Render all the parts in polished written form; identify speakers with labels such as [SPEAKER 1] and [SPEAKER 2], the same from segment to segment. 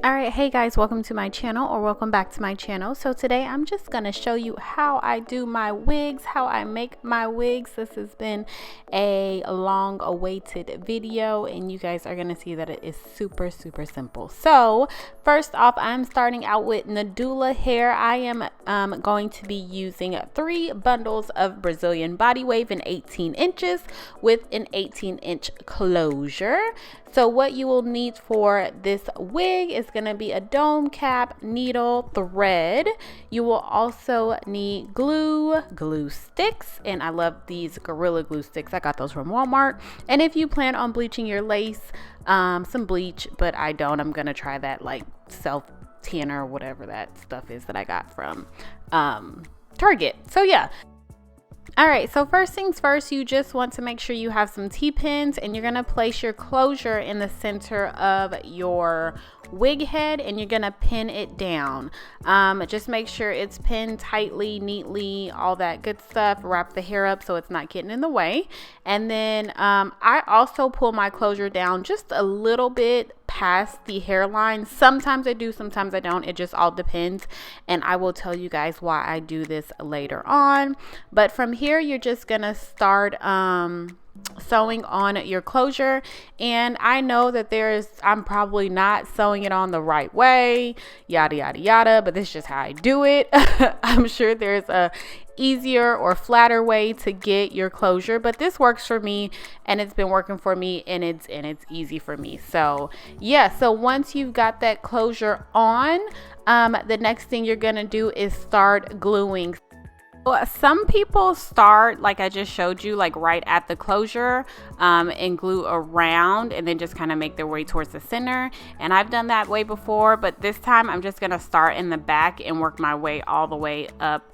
[SPEAKER 1] All right, hey guys, welcome to my channel, or welcome back to my channel. So today I'm just going to show you how I do my wigs, how I make my wigs. This has been a long awaited video and you guys are going to see that it is super simple. So first off, I'm starting out with Nadula hair. I am going to be using 3 bundles of Brazilian body wave in 18 inches with an 18-inch closure. So what you will need for this wig is going to be a dome cap, needle, thread. You will also need glue sticks, and I love these Gorilla Glue sticks. I got those from Walmart. And if you plan on bleaching your lace, some bleach, but I don't. I'm going to try that like self tanner or whatever that stuff is that I got from Target. So yeah. All right, so first things first, you just want to make sure you have some T-pins, and you're going to place your closure in the center of your wig head and you're going to pin it down. Just make sure it's pinned tightly, neatly, all that good stuff. Wrap the hair up so it's not getting in the way. And then I also pull my closure down just a little bit past the hairline. Sometimes I do, sometimes I don't. It just all depends, and I will tell you guys why I do this later on. But from here, you're just gonna start sewing on your closure. And I know that I'm probably not sewing it on the right way, yada yada yada, but this is just how I do it. I'm sure there's a easier or flatter way to get your closure, but this works for me and it's been working for me, and it's easy for me. So yeah, so once you've got that closure on, the next thing you're gonna do is start gluing. Some people start, like I just showed you, like right at the closure, and glue around and then just kind of make their way towards the center. And I've done that way before, but this time I'm just going to start in the back and work my way all the way up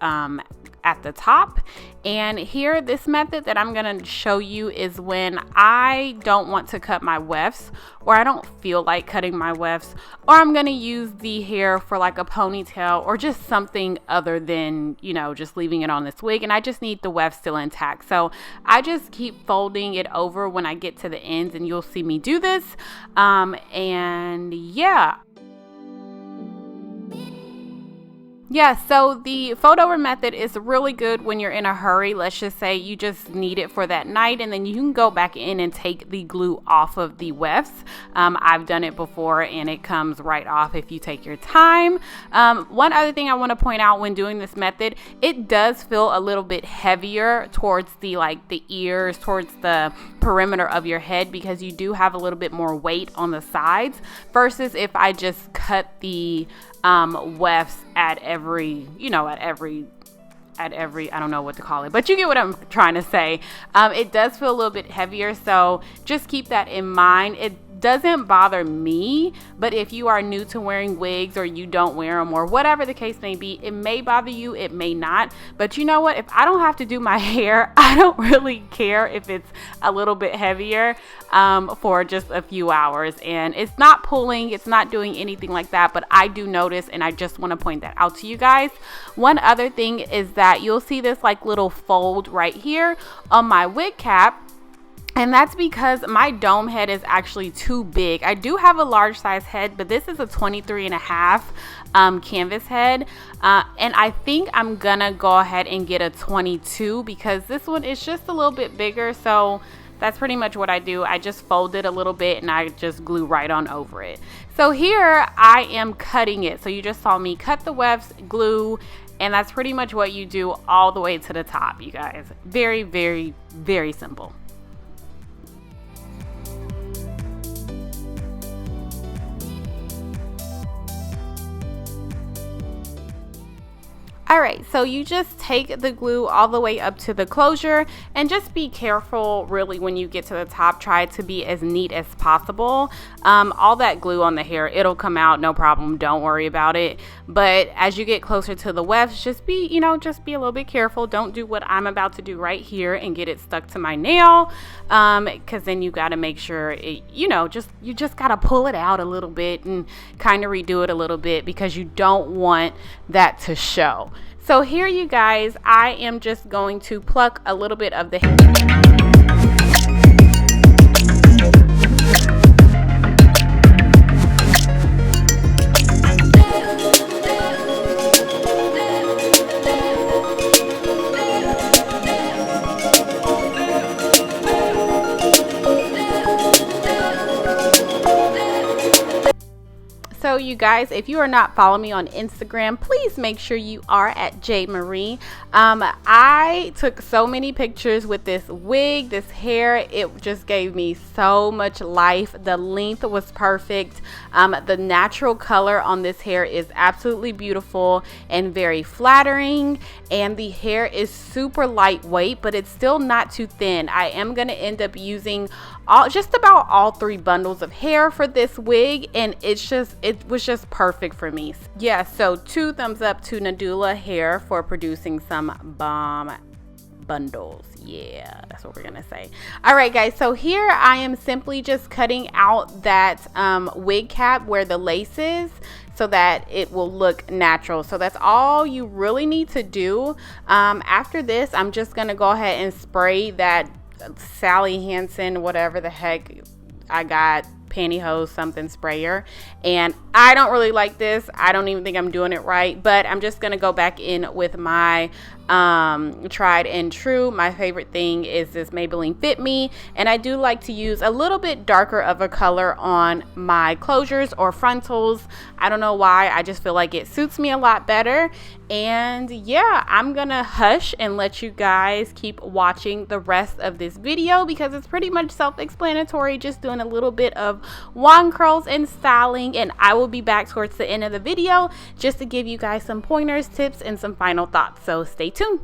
[SPEAKER 1] at the top. And here, this method that I'm going to show you is when I don't want to cut my wefts, or I don't feel like cutting my wefts, or I'm going to use the hair for like a ponytail or just something other than, you know, just leaving it on this wig, and I just need the weft still intact. So I just keep folding it over when I get to the ends, and you'll see me do this. And yeah, so the fold over method is really good when you're in a hurry. Let's just say you just need it for that night, and then you can go back in and take the glue off of the wefts. I've done it before and it comes right off if you take your time. One other thing I want to point out when doing this method, it does feel a little bit heavier towards the ears, towards the perimeter of your head, because you do have a little bit more weight on the sides versus if I just cut the wefts at every, I don't know what to call it, but you get what I'm trying to say. It does feel a little bit heavier, so just keep that in mind. It doesn't bother me, but if you are new to wearing wigs or you don't wear them or whatever the case may be, it may bother you, it may not. But you know what, if I don't have to do my hair, I don't really care if it's a little bit heavier for just a few hours. And it's not pulling, it's not doing anything like that, but I do notice, and I just want to point that out to you guys. One other thing is that you'll see this like little fold right here on my wig cap. And that's because my dome head is actually too big. I do have a large size head, but this is a 23.5 canvas head. And I think I'm gonna go ahead and get a 22 because this one is just a little bit bigger. So that's pretty much what I do. I just fold it a little bit and I just glue right on over it. So here I am cutting it. So you just saw me cut the wefts, glue, and that's pretty much what you do all the way to the top, you guys. Very, very, very simple. All right, so you just take the glue all the way up to the closure, and just be careful really when you get to the top. Try to be as neat as possible. All that glue on the hair, it'll come out, no problem, don't worry about it. But as you get closer to the wefts, just be a little bit careful. Don't do what I'm about to do right here and get it stuck to my nail, because then you got to make sure it, you just got to pull it out a little bit and kind of redo it a little bit, because you don't want that to show. So here, you guys, I am just going to pluck a little bit of the hair. show you guys, if you are not following me on Instagram, please make sure you are at jmarie. I took so many pictures with this wig, this hair. It just gave me so much life. The length was perfect. The natural color on this hair is absolutely beautiful and very flattering, and the hair is super lightweight, but it's still not too thin. I am going to end up using just about all 3 bundles of hair for this wig, and it was just perfect for me. Yeah, so 2 thumbs up to Nadula Hair for producing some bomb bundles. Yeah, that's what we're gonna say. All right, guys, so here I am simply just cutting out that wig cap where the lace is, so that it will look natural. So that's all you really need to do. After this, I'm just gonna go ahead and spray that Sally Hansen, whatever the heck I got, pantyhose something sprayer, and I don't really like this. I don't even think I'm doing it right, but I'm just gonna go back in with my tried and true. My favorite thing is this Maybelline Fit Me, and I do like to use a little bit darker of a color on my closures or frontals. I don't know why, I just feel like it suits me a lot better. And yeah, I'm gonna hush and let you guys keep watching the rest of this video because it's pretty much self-explanatory, just doing a little bit of wand curls and styling, and I will be back towards the end of the video just to give you guys some pointers, tips, and some final thoughts. So stay tuned.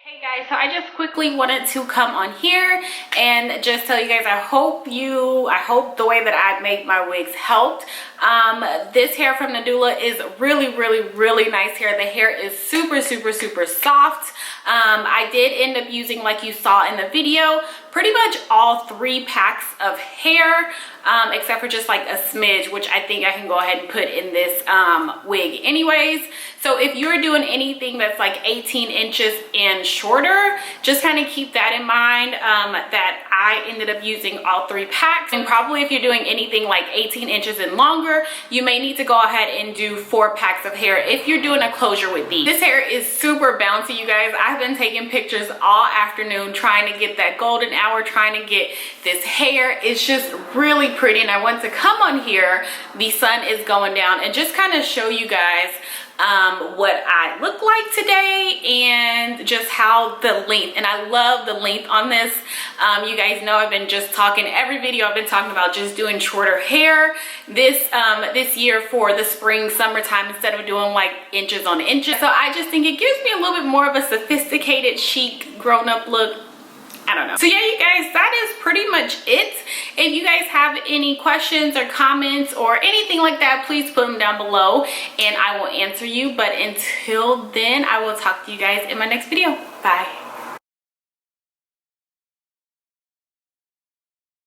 [SPEAKER 1] Hey guys, so I just quickly wanted to come on here and just tell you guys, I hope the way that I make my wigs helped. This hair from Nadula is really nice hair. The hair is super soft. I did end up using, like you saw in the video, pretty much all 3 packs of hair, except for just like a smidge, which I think I can go ahead and put in this wig anyways. So if you're doing anything that's like 18 inches and shorter, just kind of keep that in mind, that I ended up using all 3 packs. And probably if you're doing anything like 18 inches and longer, you may need to go ahead and do 4 packs of hair if you're doing a closure with these. This hair is super bouncy, you guys. I've been taking pictures all afternoon trying to get that golden hour, trying to get this hair. It's just really pretty, and I want to come on here, the sun is going down, and just kind of show you guys what I look like today and just how the length, and I love the length on this. You guys know I've been just talking, every video I've been talking about just doing shorter hair this year for the spring summertime, instead of doing like inches on inches. So I just think it gives me a little bit more of a sophisticated, chic, grown-up look. I don't know. So yeah, you guys, that is pretty much it. If you guys have any questions or comments or anything like that, please put them down below and I will answer you. But until then, I will talk to you guys in my next video. Bye.